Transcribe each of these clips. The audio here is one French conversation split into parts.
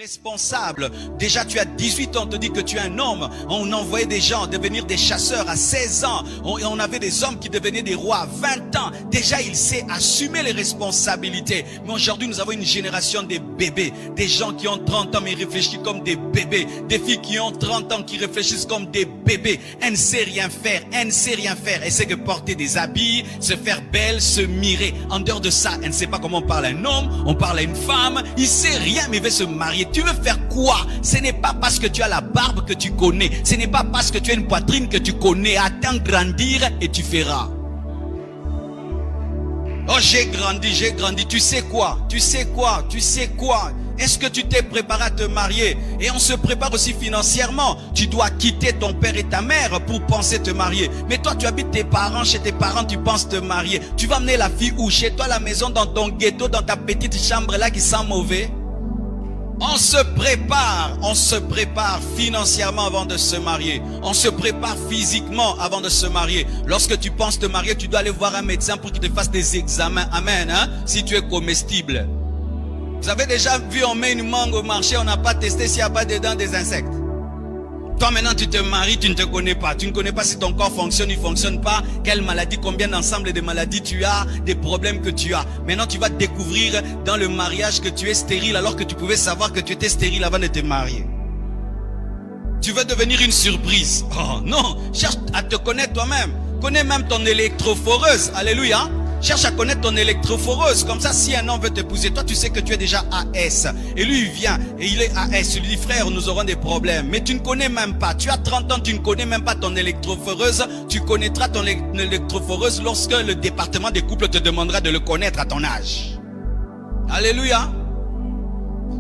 responsable. Déjà, tu as 18 ans, on te dit que tu es un homme. On envoyait des gens devenir des chasseurs à 16 ans. On avait des hommes qui devenaient des rois à 20 ans. Déjà, il sait assumer les responsabilités. Mais aujourd'hui, nous avons une génération de bébés. Des gens qui ont 30 ans mais réfléchissent comme des bébés. Des filles qui ont 30 ans qui réfléchissent comme des bébés. Elle ne sait rien faire. Elle ne sait rien faire. Elle sait que porter des habits, se faire belle, se mirer. En dehors de ça, elle ne sait pas comment on parle à un homme, on parle à une femme. Il sait rien mais il veut se marier. Tu veux faire quoi? Ce n'est pas parce que tu as la barbe que tu connais. Ce n'est pas parce que tu as une poitrine que tu connais. Attends grandir et tu feras. Oh, j'ai grandi. Tu sais quoi? Tu sais quoi? Tu sais quoi? Est-ce que tu t'es préparé à te marier? Et on se prépare aussi financièrement. Tu dois quitter ton père et ta mère pour penser te marier. Mais toi, tu habites tes parents, chez tes parents, tu penses te marier. Tu vas amener la fille où? Chez toi, à la maison, dans ton ghetto, dans ta petite chambre là qui sent mauvais? On se prépare financièrement avant de se marier. On se prépare physiquement avant de se marier. Lorsque tu penses te marier, tu dois aller voir un médecin pour qu'il te fasse des examens. Amen, hein? Si tu es comestible. Vous avez déjà vu, on met une mangue au marché, on n'a pas testé s'il n'y a pas dedans des insectes. Toi maintenant tu te maries, tu ne te connais pas. Tu ne connais pas si ton corps fonctionne, il ne fonctionne pas. Quelle maladie, combien d'ensemble de maladies tu as, des problèmes que tu as. Maintenant tu vas découvrir dans le mariage que tu es stérile alors que tu pouvais savoir que tu étais stérile avant de te marier. Tu veux devenir une surprise. Oh non, cherche à te connaître toi-même. Connais même ton électrophoreuse. Alléluia. Cherche à connaître ton électrophoreuse. Comme ça, si un homme veut t'épouser, toi tu sais que tu es déjà AS. Et lui il vient et il est AS. Il lui dit frère, nous aurons des problèmes. Mais tu ne connais même pas. Tu as 30 ans, tu ne connais même pas ton électrophoreuse. Tu connaîtras ton électrophoreuse lorsque le département des couples te demandera de le connaître à ton âge. Alléluia.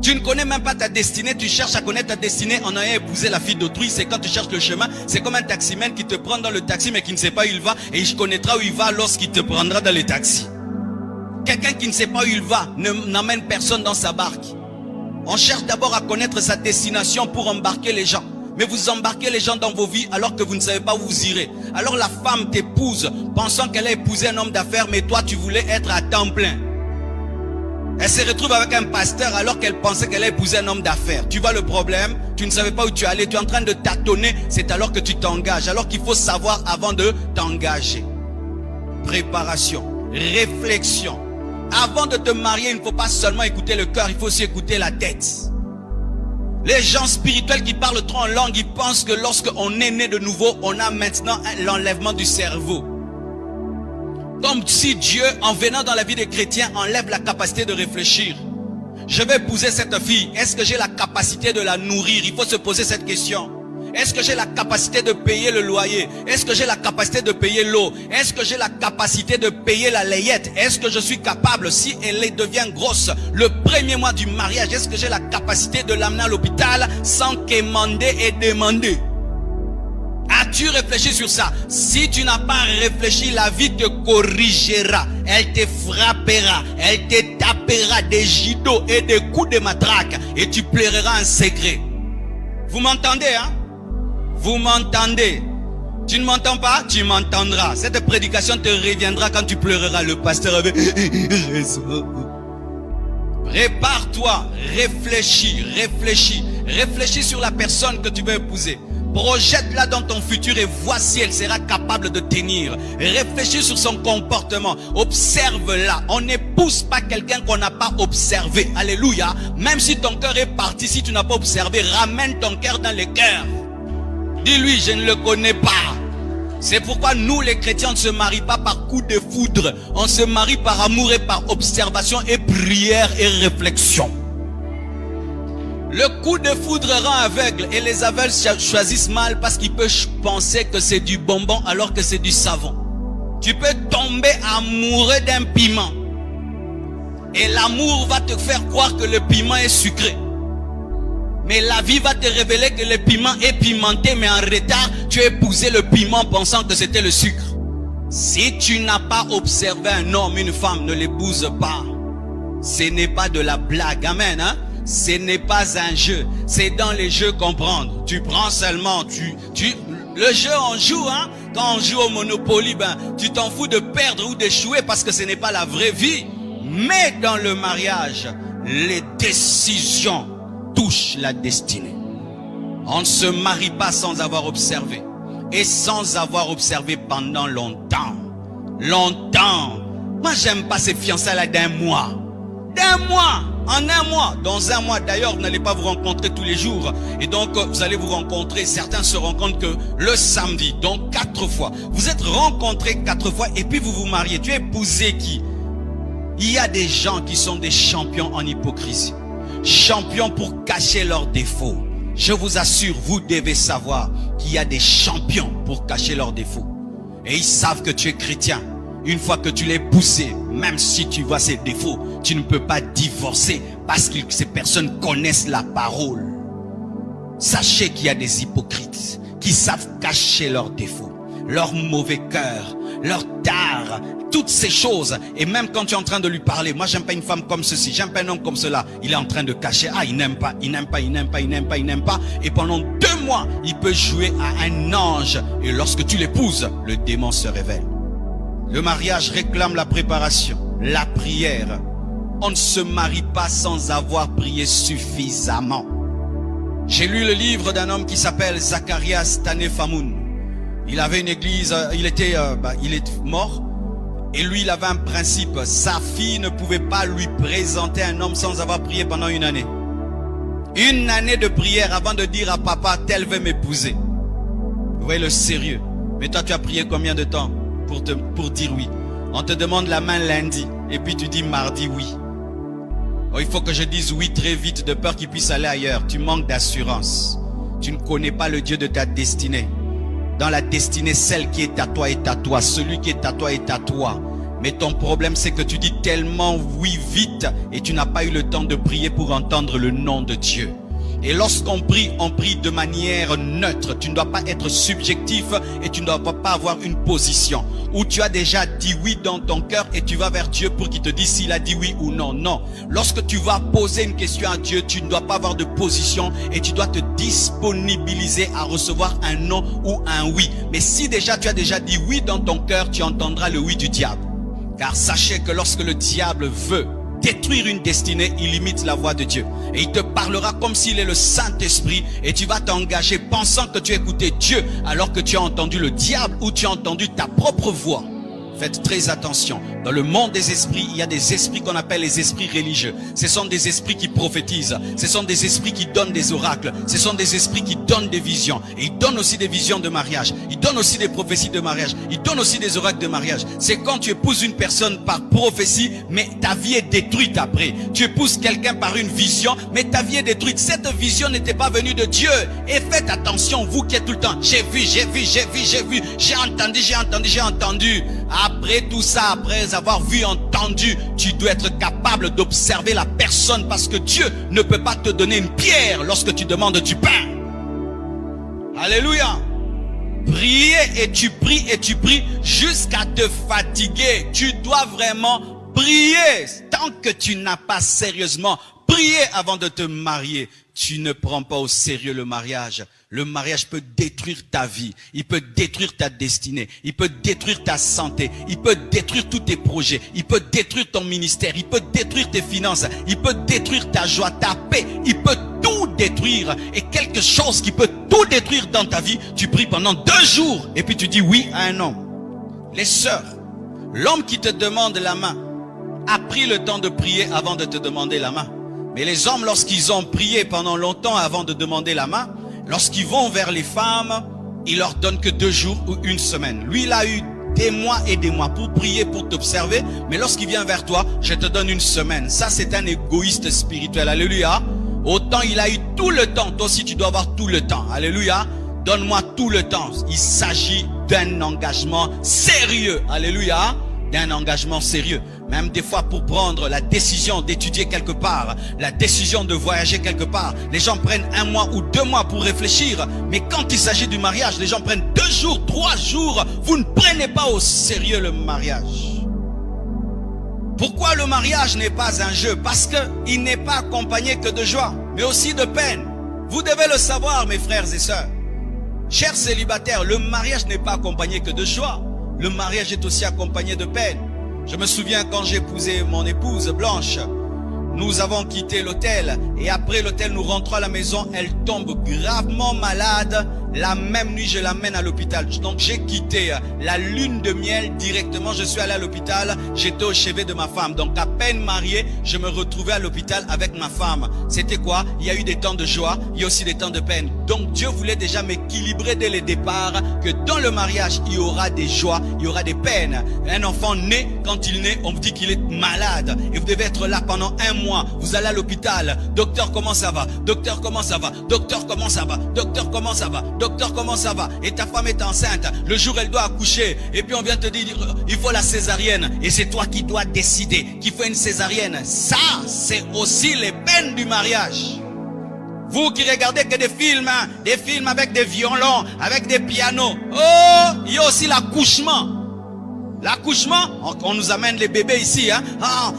Tu ne connais même pas ta destinée, tu cherches à connaître ta destinée en ayant épousé la fille d'autrui. C'est quand tu cherches le chemin, c'est comme un taximène qui te prend dans le taxi mais qui ne sait pas où il va. Et il connaîtra où il va lorsqu'il te prendra dans le taxi. Quelqu'un qui ne sait pas où il va n'emmène personne dans sa barque. On cherche d'abord à connaître sa destination pour embarquer les gens. Mais vous embarquez les gens dans vos vies alors que vous ne savez pas où vous irez. Alors la femme t'épouse pensant qu'elle a épousé un homme d'affaires mais toi tu voulais être à temps plein. Elle se retrouve avec un pasteur alors qu'elle pensait qu'elle a épousé un homme d'affaires. Tu vois le problème? Tu ne savais pas où tu allais. Tu es en train de tâtonner. C'est alors que tu t'engages. Alors qu'il faut savoir avant de t'engager. Préparation. Réflexion. Avant de te marier, il ne faut pas seulement écouter le cœur. Il faut aussi écouter la tête. Les gens spirituels qui parlent trop en langue, ils pensent que lorsqu'on est né de nouveau, on a maintenant l'enlèvement du cerveau. Comme si Dieu, en venant dans la vie des chrétiens, enlève la capacité de réfléchir. Je vais épouser cette fille. Est-ce que j'ai la capacité de la nourrir? Il faut se poser cette question. Est-ce que j'ai la capacité de payer le loyer? Est-ce que j'ai la capacité de payer l'eau? Est-ce que j'ai la capacité de payer la layette? Est-ce que je suis capable, si elle devient grosse, le premier mois du mariage, est-ce que j'ai la capacité de l'amener à l'hôpital sans quémander et demander? As-tu réfléchi sur ça? Si tu n'as pas réfléchi, la vie te corrigera. Elle te frappera. Elle te tapera des gigots et des coups de matraque. Et tu pleureras en secret. Vous m'entendez, hein? Vous m'entendez? Tu ne m'entends pas? Tu m'entendras. Cette prédication te reviendra quand tu pleureras. Le pasteur avait raison. Prépare-toi. Réfléchis. Réfléchis sur la personne que tu veux épouser. Projette-la dans ton futur et vois si elle sera capable de tenir. Réfléchis sur son comportement. Observe-la. On n'épouse pas quelqu'un qu'on n'a pas observé. Alléluia. Même si ton cœur est parti, si tu n'as pas observé, ramène ton cœur dans le cœur. Dis-lui, je ne le connais pas. C'est pourquoi nous les chrétiens ne se marient pas par coup de foudre. On se marie par amour et par observation et prière et réflexion. Le coup de foudre rend aveugle et les aveugles choisissent mal parce qu'ils peuvent penser que c'est du bonbon alors que c'est du savon. Tu peux tomber amoureux d'un piment et l'amour va te faire croire que le piment est sucré. Mais la vie va te révéler que le piment est pimenté mais en retard, tu as épousé le piment pensant que c'était le sucre. Si tu n'as pas observé un homme, une femme, ne l'épouse pas. Ce n'est pas de la blague, amen, hein? Ce n'est pas un jeu, c'est dans les jeux comprendre. Tu prends seulement, le jeu on joue, hein. Quand on joue au Monopoly, tu t'en fous de perdre ou d'échouer parce que ce n'est pas la vraie vie. Mais dans le mariage, les décisions touche la destinée. On ne se marie pas sans avoir observé. Et sans avoir observé pendant longtemps. Longtemps. Moi, j'aime pas ces fiançailles-là d'un mois. D'un mois. En un mois. Dans un mois, d'ailleurs, vous n'allez pas vous rencontrer tous les jours. Et donc, vous allez vous rencontrer. Certains se rencontrent que le samedi. Donc, 4 fois. Vous êtes rencontrés 4 fois et puis vous vous mariez. Tu as épousé qui? Il y a des gens qui sont des champions en hypocrisie. Champions pour cacher leurs défauts. Je vous assure, vous devez savoir qu'il y a des champions pour cacher leurs défauts. Et ils savent que tu es chrétien. Une fois que tu l'as épousé, même si tu vois ses défauts, tu ne peux pas divorcer parce que ces personnes connaissent la parole. Sachez qu'il y a des hypocrites qui savent cacher leurs défauts, leur mauvais cœur, leur tard, toutes ces choses. Et même quand tu es en train de lui parler, moi j'aime pas une femme comme ceci, j'aime pas un homme comme cela, il est en train de cacher, ah il n'aime pas, il n'aime pas, il n'aime pas, il n'aime pas, il n'aime pas. Et pendant 2 mois, il peut jouer à un ange. Et lorsque tu l'épouses, le démon se révèle. Le mariage réclame la préparation, la prière. On ne se marie pas sans avoir prié suffisamment. J'ai lu le livre d'un homme qui s'appelle Zacharias Tanefamoun. Il avait une église, il est mort. Et lui, il avait un principe. Sa fille ne pouvait pas lui présenter un homme sans avoir prié pendant 1 année. 1 année de prière avant de dire à papa, tel veut m'épouser. Vous voyez le sérieux. Mais toi, tu as prié combien de temps pour dire oui? On te demande la main lundi. Et puis tu dis mardi oui. Oh, il faut que je dise oui très vite de peur qu'il puisse aller ailleurs. Tu manques d'assurance. Tu ne connais pas le Dieu de ta destinée. Dans la destinée, celle qui est à toi est à toi. Celui qui est à toi est à toi. Mais ton problème, c'est que tu dis tellement oui vite et tu n'as pas eu le temps de prier pour entendre le nom de Dieu. Et lorsqu'on prie, on prie de manière neutre. Tu ne dois pas être subjectif et tu ne dois pas avoir une position où tu as déjà dit oui dans ton cœur et tu vas vers Dieu pour qu'il te dise s'il a dit oui ou non. Non. Lorsque tu vas poser une question à Dieu, tu ne dois pas avoir de position et tu dois te disponibiliser à recevoir un non ou un oui. Mais si déjà tu as déjà dit oui dans ton cœur, tu entendras le oui du diable. Car sachez que lorsque le diable veut détruire une destinée, il imite la voix de Dieu. Et il te parlera comme s'il est le Saint-Esprit. Et tu vas t'engager pensant que tu as écouté Dieu alors que tu as entendu le diable ou tu as entendu ta propre voix. Faites très attention. Dans le monde des esprits, il y a des esprits qu'on appelle les esprits religieux. Ce sont des esprits qui prophétisent. Ce sont des esprits qui donnent des oracles. Ce sont des esprits qui donnent des visions. Et ils donnent aussi des visions de mariage. Ils donnent aussi des prophéties de mariage. Ils donnent aussi des oracles de mariage. C'est quand tu épouses une personne par prophétie, mais ta vie est détruite après. Tu épouses quelqu'un par une vision, mais ta vie est détruite. Cette vision n'était pas venue de Dieu. Et faites attention, vous qui êtes tout le temps, j'ai vu, j'ai vu, j'ai vu, j'ai vu, j'ai entendu, j'ai entendu, j'ai entendu. Après tout ça, après avoir vu, entendu, tu dois être capable d'observer la personne parce que Dieu ne peut pas te donner une pierre lorsque tu demandes du pain. Alléluia. Prier et tu pries jusqu'à te fatiguer. Tu dois vraiment prier. Tant que tu n'as pas sérieusement prié avant de te marier, tu ne prends pas au sérieux le mariage. Le mariage peut détruire ta vie, il peut détruire ta destinée, il peut détruire ta santé, il peut détruire tous tes projets, il peut détruire ton ministère, il peut détruire tes finances, il peut détruire ta joie, ta paix, il peut tout détruire. Et quelque chose qui peut tout détruire dans ta vie, tu pries pendant 2 jours et puis tu dis oui à un homme. Les sœurs, l'homme qui te demande la main a pris le temps de prier avant de te demander la main. Mais les hommes, lorsqu'ils ont prié pendant longtemps avant de demander la main, lorsqu'ils vont vers les femmes, ils leur donnent que 2 jours ou 1 semaine. Lui, il a eu des mois et des mois pour prier, pour t'observer. Mais lorsqu'il vient vers toi, je te donne 1 semaine. Ça, c'est un égoïste spirituel. Alléluia. Autant il a eu tout le temps. Toi aussi, tu dois avoir tout le temps. Alléluia. Donne-moi tout le temps. Il s'agit d'un engagement sérieux. Alléluia. D'un engagement sérieux. Même des fois pour prendre la décision d'étudier quelque part, la décision de voyager quelque part, les gens prennent 1 mois ou 2 mois pour réfléchir. Mais quand il s'agit du mariage, les gens prennent 2 jours, 3 jours. Vous ne prenez pas au sérieux le mariage. Pourquoi le mariage n'est pas un jeu? Parce qu'il n'est pas accompagné que de joie, mais aussi de peine. Vous devez le savoir, mes frères et sœurs. Chers célibataires, le mariage n'est pas accompagné que de joie. Le mariage est aussi accompagné de peine. Je me souviens quand j'ai épousé mon épouse Blanche, nous avons quitté l'hôtel et après l'hôtel, nous rentrons à la maison. Elle tombe gravement malade. La même nuit, je l'amène à l'hôpital. Donc, j'ai quitté la lune de miel directement. Je suis allé à l'hôpital. J'étais au chevet de ma femme. Donc, à peine marié, je me retrouvais à l'hôpital avec ma femme. C'était quoi? Il y a eu des temps de joie, il y a aussi des temps de peine. Donc, Dieu voulait déjà m'équilibrer dès le départ que dans le mariage, il y aura des joies, il y aura des peines. Un enfant naît, quand il naît, on vous dit qu'il est malade. Et vous devez être là pendant 1 mois. Vous allez à l'hôpital. Docteur, comment ça va? Docteur, comment ça va? Docteur, comment ça va? Docteur, comment ça va? Docteur, comment ça va? Et ta femme est enceinte. Le jour, elle doit accoucher. Et puis, on vient te dire, il faut la césarienne. Et c'est toi qui dois décider qu'il faut une césarienne. Ça, c'est aussi les peines du mariage. Vous qui regardez que des films avec des violons, avec des pianos. Oh, il y a aussi l'accouchement. L'accouchement, on nous amène les bébés ici.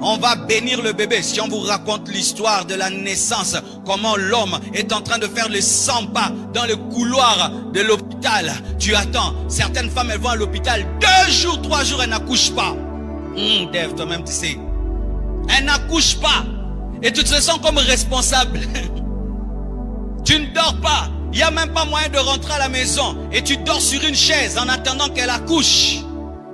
On va bénir le bébé. Si on vous raconte l'histoire de la naissance, comment l'homme est en train de faire les 100 pas dans le couloir de l'hôpital. Tu attends. Certaines femmes, elles vont à l'hôpital 2 jours, 3 jours, elles n'accouchent pas. Dave, toi-même, tu sais. Elles n'accouchent pas. Et tu te sens comme responsable. Tu ne dors pas. Il n'y a même pas moyen de rentrer à la maison. Et tu dors sur une chaise en attendant qu'elle accouche.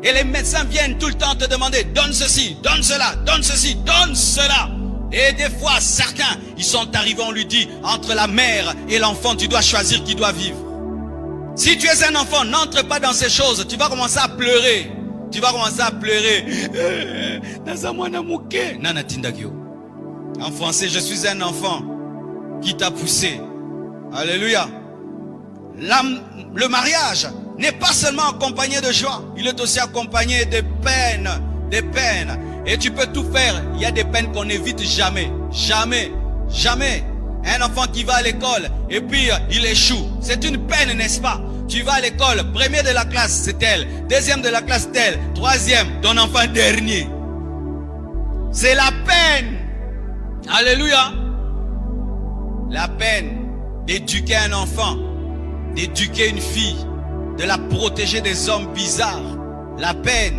Et les médecins viennent tout le temps te demander, donne ceci, donne cela, donne ceci, donne cela. Et des fois, certains, ils sont arrivés, on lui dit, entre la mère et l'enfant, tu dois choisir qui doit vivre. Si tu es un enfant, n'entre pas dans ces choses. Tu vas commencer à pleurer. Tu vas commencer à pleurer. En français, je suis un enfant qui t'a poussé. Alléluia. Le mariage n'est pas seulement accompagné de joie, il est aussi accompagné de peines, des peines. Et tu peux tout faire. Il y a des peines qu'on n'évite jamais, jamais, jamais. Un enfant qui va à l'école et puis il échoue, c'est une peine, n'est-ce pas? Tu vas à l'école, premier de la classe, c'est tel, deuxième de la classe, tel, troisième, ton enfant dernier. C'est la peine. Alléluia. La peine d'éduquer un enfant, d'éduquer une fille, de la protéger des hommes bizarres. La peine